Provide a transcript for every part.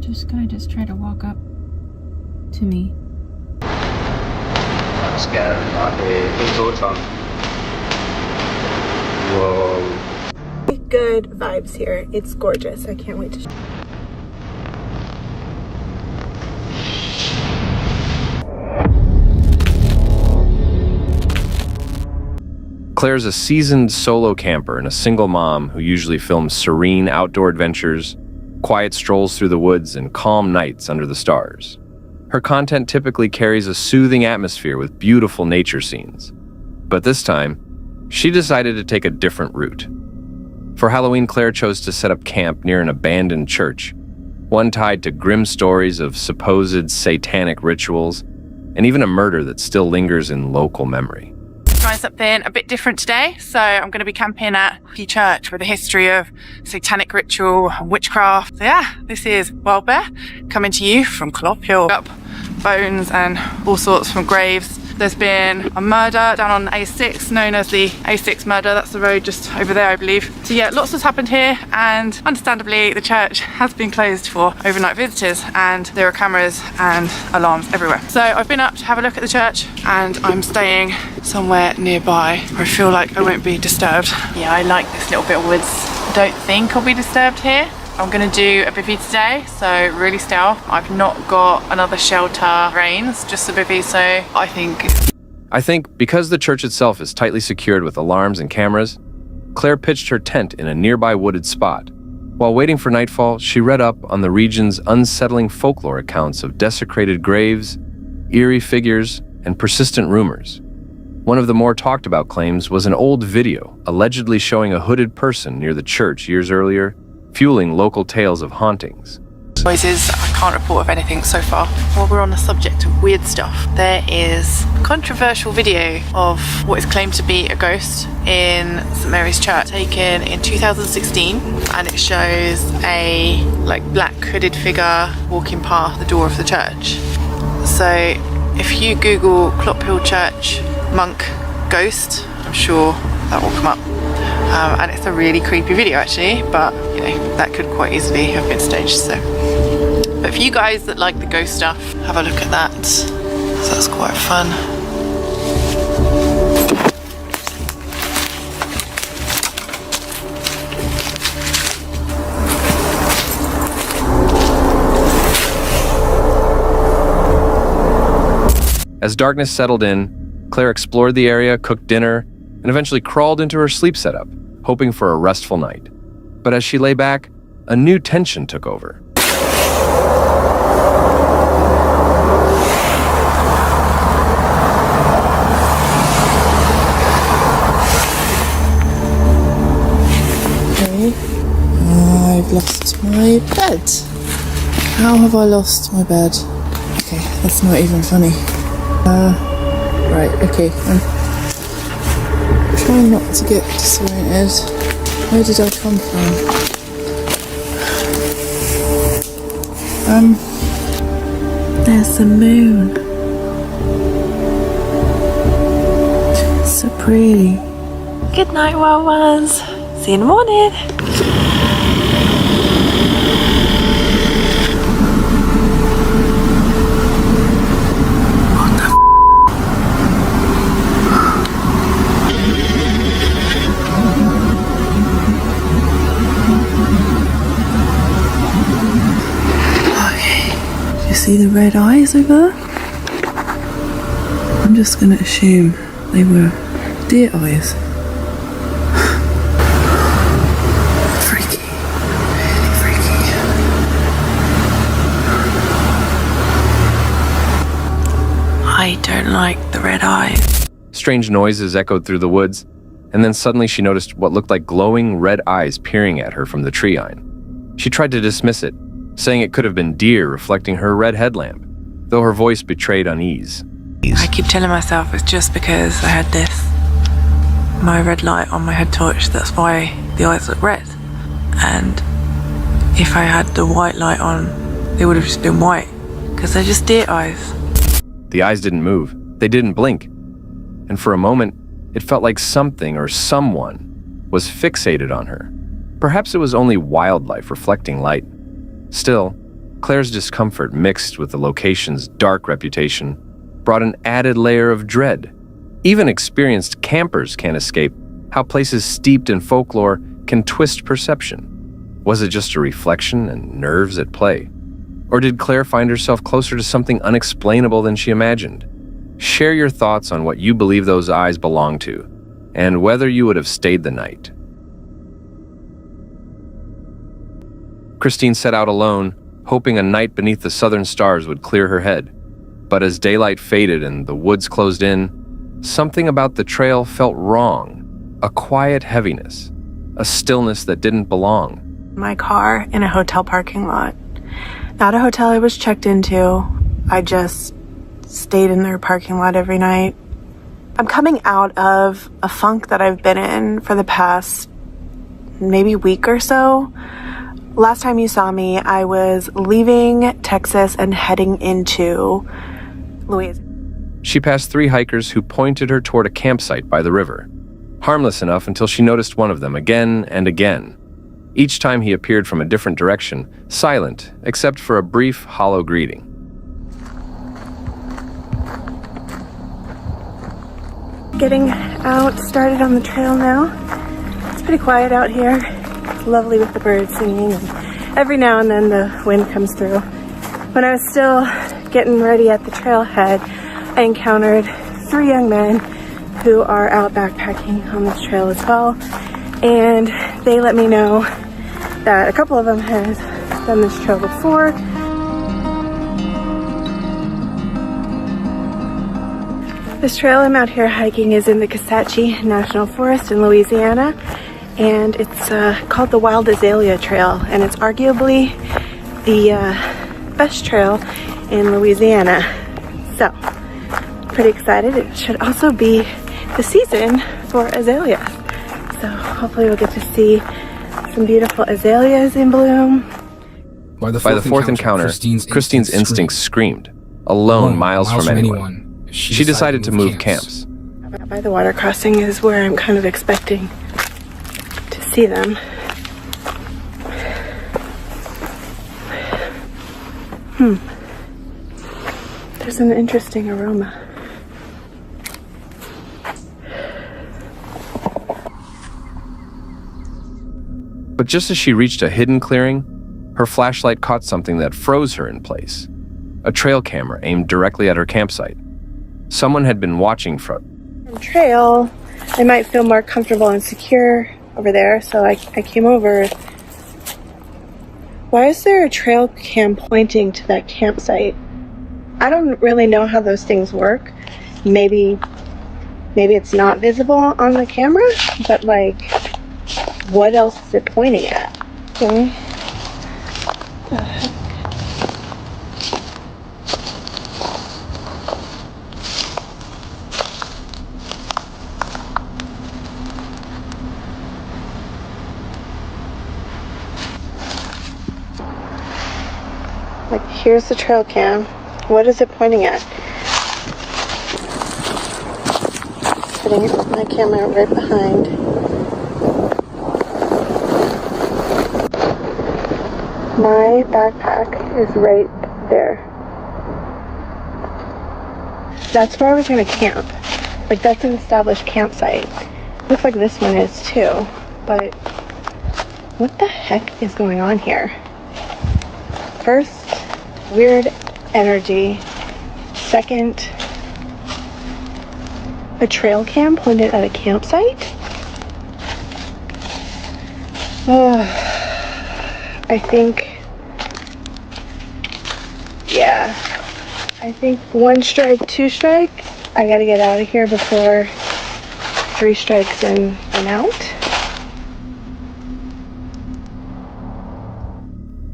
This guy just tried to walk up to me. I'm scared. Any thoughts on? Whoa. Good vibes here. It's gorgeous. I can't wait to Claire's a seasoned solo camper and a single mom who usually films serene outdoor adventures, quiet strolls through the woods, and calm nights under the stars. Her content typically carries a soothing atmosphere with beautiful nature scenes. But this time, she decided to take a different route. For Halloween, Claire chose to set up camp near an abandoned church, one tied to grim stories of supposed satanic rituals, and even a murder that still lingers in local memory. Trying something a bit different today, so I'm going to be camping at a church with a history of satanic ritual and witchcraft. So yeah, this is Wild Bear coming to you from Clop Hill. Up bones and all sorts from graves. There's been a murder down on A6, known as the A6 murder. That's the road just over there, I believe. So yeah, lots has happened here, and understandably the church has been closed for overnight visitors, and there are cameras and alarms everywhere. So I've been up to have a look at the church, and I'm staying somewhere nearby where I feel like I won't be disturbed. Yeah, I like this little bit of woods. I don't think I'll be disturbed here. I'm going to do a bivvy today, so really stealth. I've not got another shelter range, just a bivvy, so I think because the church itself is tightly secured with alarms and cameras, Claire pitched her tent in a nearby wooded spot. While waiting for nightfall, she read up on the region's unsettling folklore accounts of desecrated graves, eerie figures, and persistent rumors. One of the more talked about claims was an old video allegedly showing a hooded person near the church years earlier, fueling local tales of hauntings. Noises, I can't report of anything so far. While we're on the subject of weird stuff, there is a controversial video of what is claimed to be a ghost in St Mary's Church, taken in 2016, and it shows a black hooded figure walking past the door of the church. So if you Google Clop Hill Church monk ghost, I'm sure that will come up. And it's a really creepy video actually, but you know, that could quite easily have been staged. So, but for you guys that like the ghost stuff, have a look at that. So that's quite fun. As darkness settled in, Claire explored the area, cooked dinner, and eventually crawled into her sleep setup, hoping for a restful night. But as she lay back, a new tension took over. Okay. I've lost my bed. How have I lost my bed? Okay, that's not even funny. Right, okay. Trying not to get disoriented. Where did I come from? There's the moon. So pretty. Good night, wild ones. See you in the morning. See the red eyes over there? I'm just going to assume they were deer eyes. Freaky. Really freaky. I don't like the red eyes. Strange noises echoed through the woods, and then suddenly she noticed what looked like glowing red eyes peering at her from the treeline. She tried to dismiss it, saying it could have been deer reflecting her red headlamp, though her voice betrayed unease. I keep telling myself it's just because I had my red light on my head torch, that's why the eyes look red. And if I had the white light on, they would have just been white, because they're just deer eyes. The eyes didn't move, they didn't blink, and for a moment, it felt like something or someone was fixated on her. Perhaps it was only wildlife reflecting light. Still, Claire's discomfort, mixed with the location's dark reputation, brought an added layer of dread. Even experienced campers can't escape how places steeped in folklore can twist perception. Was it just a reflection and nerves at play? Or did Claire find herself closer to something unexplainable than she imagined? Share your thoughts on what you believe those eyes belong to, and whether you would have stayed the night. Christine set out alone, hoping a night beneath the southern stars would clear her head. But as daylight faded and the woods closed in, something about the trail felt wrong. A quiet heaviness, a stillness that didn't belong. My car in a hotel parking lot. Not a hotel I was checked into. I just stayed in their parking lot every night. I'm coming out of a funk that I've been in for the past maybe week or so. Last time you saw me, I was leaving Texas and heading into Louisiana. She passed 3 hikers who pointed her toward a campsite by the river. Harmless enough until she noticed one of them again and again. Each time he appeared from a different direction, silent except for a brief, hollow greeting. Getting started on the trail now. It's pretty quiet out here. It's lovely with the birds singing, and every now and then the wind comes through. When I was still getting ready at the trailhead, I encountered 3 young men who are out backpacking on this trail as well, and they let me know that a couple of them had done this trail before. This trail I'm out here hiking is in the Kisatchie National Forest in Louisiana, and it's called the Wild Azalea Trail, and it's arguably the best trail in Louisiana. So, pretty excited. It should also be the season for azaleas. So hopefully we'll get to see some beautiful azaleas in bloom. By the fourth encounter, Christine's instincts screamed, alone miles from anyone. She decided to move camps. By the water crossing is where I'm kind of expecting to see them. There's an interesting aroma. But just as she reached a hidden clearing, her flashlight caught something that froze her in place. A trail camera aimed directly at her campsite. Someone had been watching from trail. I might feel more comfortable and secure over there, so I came over. Why is there a trail cam pointing to that campsite? I don't really know how those things work. Maybe it's not visible on the camera, but like, what else is it pointing at? Okay. What the heck? Like, here's the trail cam. What is it pointing at? Putting my camera right behind. My backpack is right there. That's where I was gonna camp. Like, that's an established campsite. Looks like this one is too. But what the heck is going on here? First, weird energy. Second, a trail cam pointed at a campsite. I think 1 strike, 2 strike. I gotta get out of here before 3 strikes and I'm out.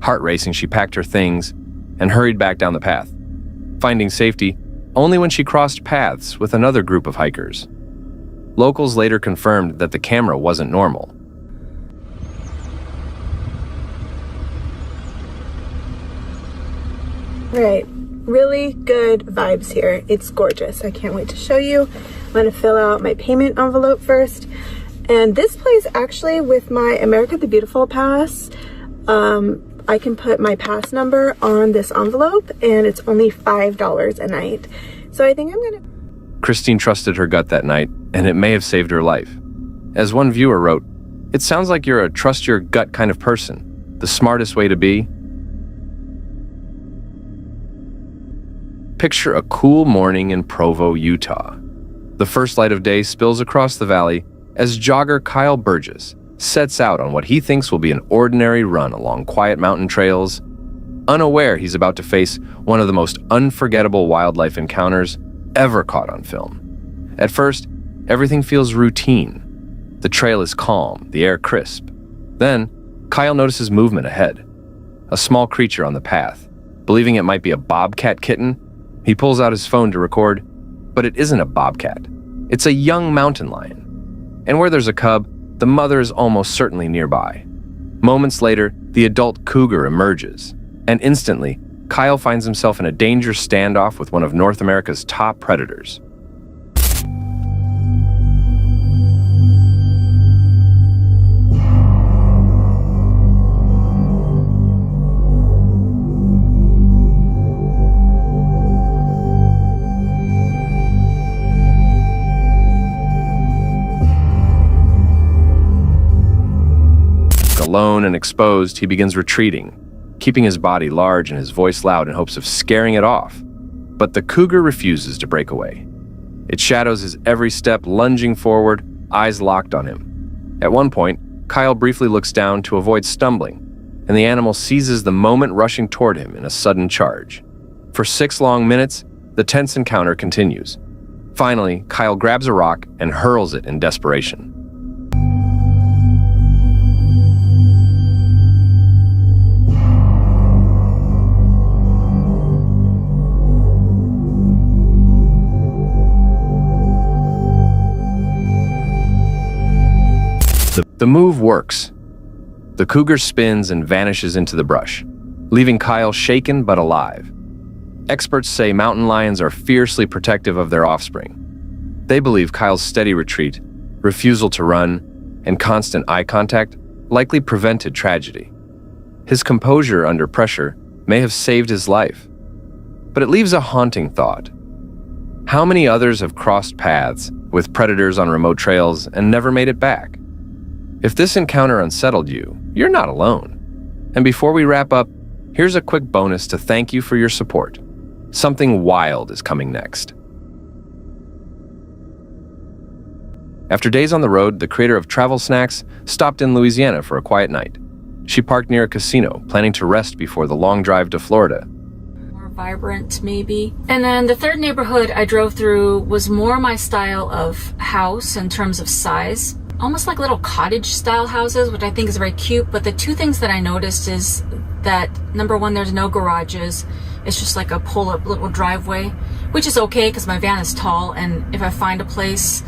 Heart racing, she packed her things and hurried back down the path, finding safety only when she crossed paths with another group of hikers. Locals later confirmed that the camera wasn't normal. Right, really good vibes here. It's gorgeous. I can't wait to show you. I'm gonna fill out my payment envelope first. And this plays actually with my America the Beautiful pass. I can put my pass number on this envelope and it's only $5 a night. So I think I'm gonna... Christine trusted her gut that night, and it may have saved her life. As one viewer wrote, "It sounds like you're a trust your gut kind of person. The smartest way to be." Picture a cool morning in Provo, Utah. The first light of day spills across the valley as jogger Kyle Burgess sets out on what he thinks will be an ordinary run along quiet mountain trails, unaware he's about to face one of the most unforgettable wildlife encounters ever caught on film. At first, everything feels routine. The trail is calm, the air crisp. Then, Kyle notices movement ahead. A small creature on the path. Believing it might be a bobcat kitten, he pulls out his phone to record, but it isn't a bobcat. It's a young mountain lion. And where there's a cub, the mother is almost certainly nearby. Moments later, the adult cougar emerges, and instantly, Kyle finds himself in a dangerous standoff with one of North America's top predators. Alone and exposed, he begins retreating, keeping his body large and his voice loud in hopes of scaring it off. But the cougar refuses to break away. It shadows his every step, lunging forward, eyes locked on him. At one point, Kyle briefly looks down to avoid stumbling, and the animal seizes the moment, rushing toward him in a sudden charge. For 6 long minutes, the tense encounter continues. Finally, Kyle grabs a rock and hurls it in desperation. The move works. The cougar spins and vanishes into the brush, leaving Kyle shaken but alive. Experts say mountain lions are fiercely protective of their offspring. They believe Kyle's steady retreat, refusal to run, and constant eye contact likely prevented tragedy. His composure under pressure may have saved his life. But it leaves a haunting thought. How many others have crossed paths with predators on remote trails and never made it back? If this encounter unsettled you, you're not alone. And before we wrap up, here's a quick bonus to thank you for your support. Something wild is coming next. After days on the road, the creator of Travel Snacks stopped in Louisiana for a quiet night. She parked near a casino, planning to rest before the long drive to Florida. More vibrant, maybe. And then the third neighborhood I drove through was more my style of house in terms of size. Almost like little cottage style houses, which I think is very cute. But the two things that I noticed is that, number one, there's no garages. It's just like a pull-up little driveway, which is okay because my van is tall, and if I find a place,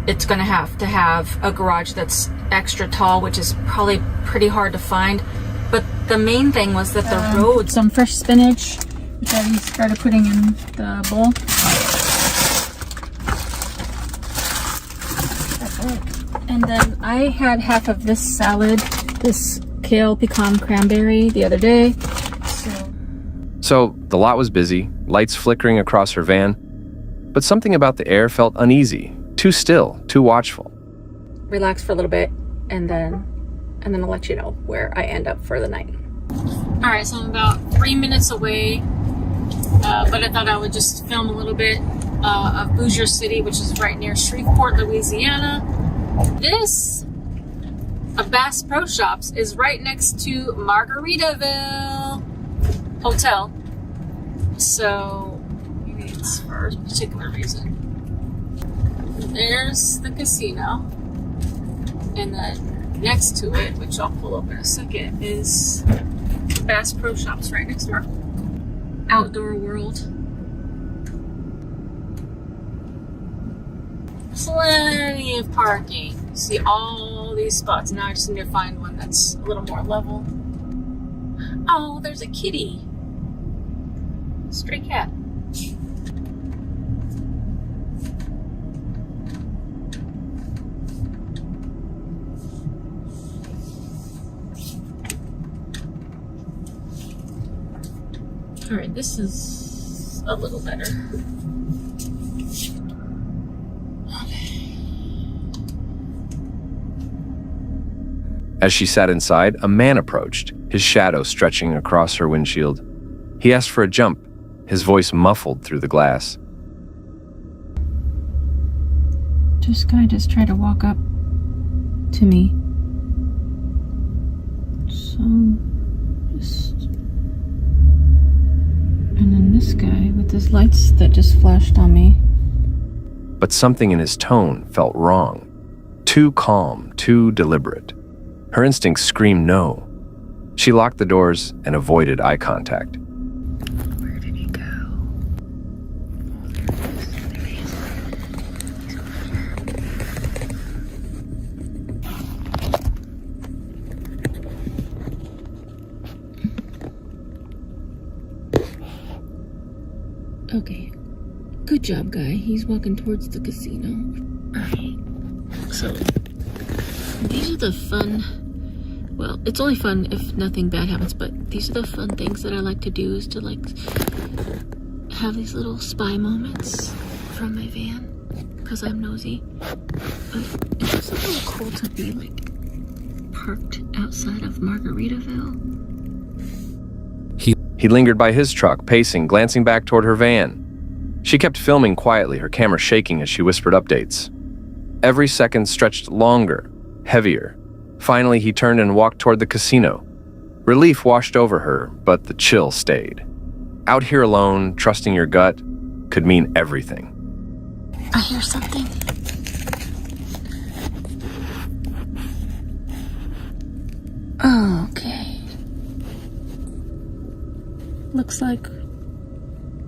it's gonna have to have a garage that's extra tall, which is probably pretty hard to find. But the main thing was that the road... Some fresh spinach, which I started putting in the bowl. And then I had half of this salad, this kale pecan cranberry, the other day. So the lot was busy, lights flickering across her van, but something about the air felt uneasy, too still, too watchful. Relax for a little bit, and then I'll let you know where I end up for the night. All right, so I'm about 3 minutes away, but I thought I would just film a little bit of Bossier City, which is right near Shreveport, Louisiana. This, Bass Pro Shops, is right next to Margaritaville Hotel. So maybe it's for a particular reason. There's the casino. And then next to it, which I'll pull up in a second, is Bass Pro Shops right next door. Outdoor World. Plenty of parking. You see all these spots. Now I just need to find one that's a little more level. Oh, there's a kitty. Stray cat. Alright, this is a little better. As she sat inside, a man approached, his shadow stretching across her windshield. He asked for a jump, his voice muffled through the glass. This guy just tried to walk up to me. So, and then this guy with his lights that just flashed on me. But something in his tone felt wrong. Too calm, too deliberate. Her instincts screamed no. She locked the doors and avoided eye contact. Where did he go? Okay. Good job, guy. He's walking towards the casino. Alright. So, these are the fun... Well, it's only fun if nothing bad happens, but these are the fun things that I like to do, is to like have these little spy moments from my van, because I'm nosy. But it's also a little cool to be like parked outside of Margaritaville. He lingered by his truck, pacing, glancing back toward her van. She kept filming quietly, her camera shaking as she whispered updates. Every second stretched longer, heavier. Finally, he turned and walked toward the casino. Relief washed over her, but the chill stayed. Out here alone, trusting your gut, could mean everything. I hear something. Okay. Looks like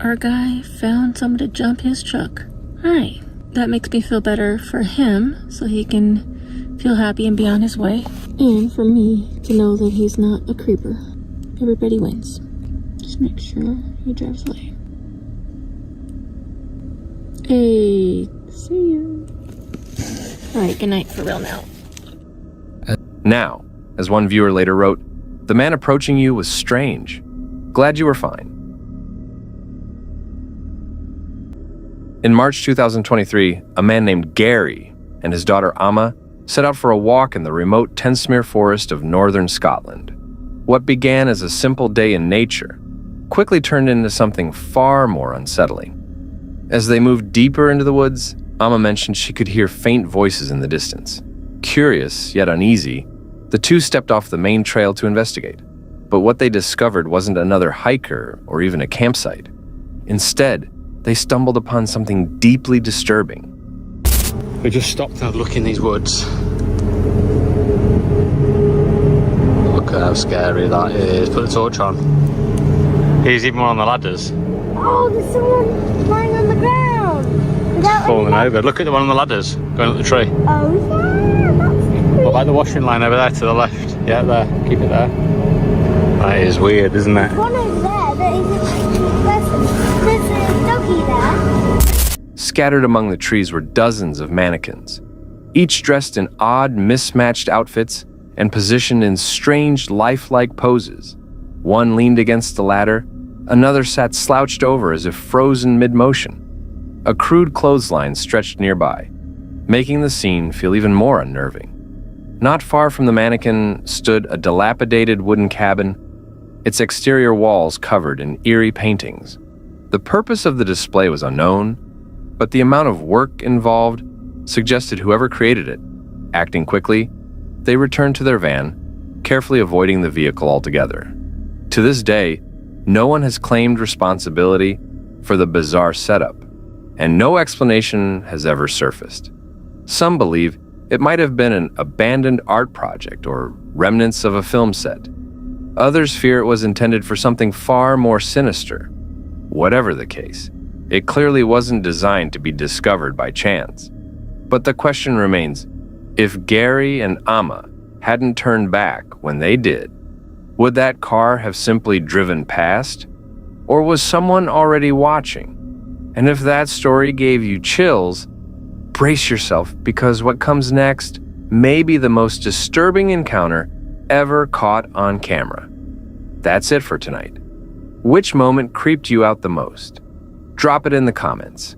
our guy found someone to jump his truck. Alright, that makes me feel better for him, so he can feel happy and be on his way. And for me to know that he's not a creeper. Everybody wins. Just make sure he drives away. Hey, see ya. Alright, good night for real now. Now, as one viewer later wrote, the man approaching you was strange. Glad you were fine. In March 2023, a man named Gary and his daughter Amma set out for a walk in the remote Tensmere forest of northern Scotland. What began as a simple day in nature quickly turned into something far more unsettling. As they moved deeper into the woods, Amma mentioned she could hear faint voices in the distance. Curious, yet uneasy, the two stepped off the main trail to investigate. But what they discovered wasn't another hiker or even a campsite. Instead, they stumbled upon something deeply disturbing. We just stopped to have a look in these woods. Look at how scary that is. Put the torch on. Here's even one on the ladders. Oh, there's someone lying on the ground. Without Falling any over. Look at the one on the ladders going up the tree. Oh, yeah, that's creepy. What about the washing line over there to the left? Yeah, there. Keep it there. That is weird, isn't it? One over there, there's a doggy there. Scattered among the trees were dozens of mannequins, each dressed in odd, mismatched outfits and positioned in strange, lifelike poses. One leaned against the ladder, another sat slouched over as if frozen mid-motion. A crude clothesline stretched nearby, making the scene feel even more unnerving. Not far from the mannequin stood a dilapidated wooden cabin, its exterior walls covered in eerie paintings. The purpose of the display was unknown, but the amount of work involved suggested whoever created it. Acting quickly, they returned to their van, carefully avoiding the vehicle altogether. To this day, no one has claimed responsibility for the bizarre setup, and no explanation has ever surfaced. Some believe it might have been an abandoned art project or remnants of a film set. Others fear it was intended for something far more sinister. Whatever the case, it clearly wasn't designed to be discovered by chance. But the question remains, if Gary and Amma hadn't turned back when they did, would that car have simply driven past? Or was someone already watching? And if that story gave you chills, brace yourself, because what comes next may be the most disturbing encounter ever caught on camera. That's it for tonight. Which moment creeped you out the most? Drop it in the comments.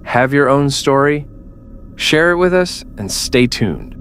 Have your own story? Share it with us and stay tuned.